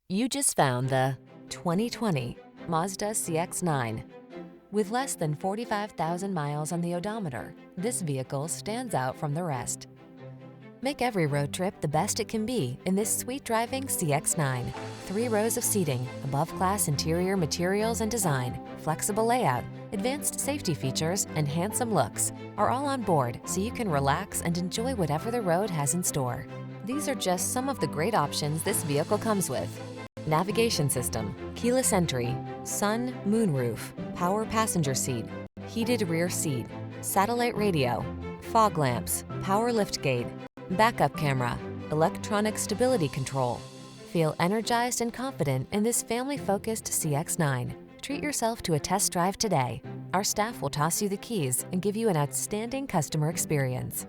You just found the 2020 Mazda CX-9. With less than 45,000 miles on the odometer, this vehicle stands out from the rest. Make every road trip the best it can be in this sweet-driving CX-9. 3 rows of seating, above-class interior materials and design, flexible layout, advanced safety features, and handsome looks are all on board so you can relax and enjoy whatever the road has in store. These are just some of the great options this vehicle comes with: navigation system, keyless entry, sun, moonroof, power passenger seat, heated rear seat, satellite radio, fog lamps, power liftgate, backup camera, electronic stability control. Feel energized and confident in this family-focused CX-9. Treat yourself to a test drive today. Our staff will toss you the keys and give you an outstanding customer experience.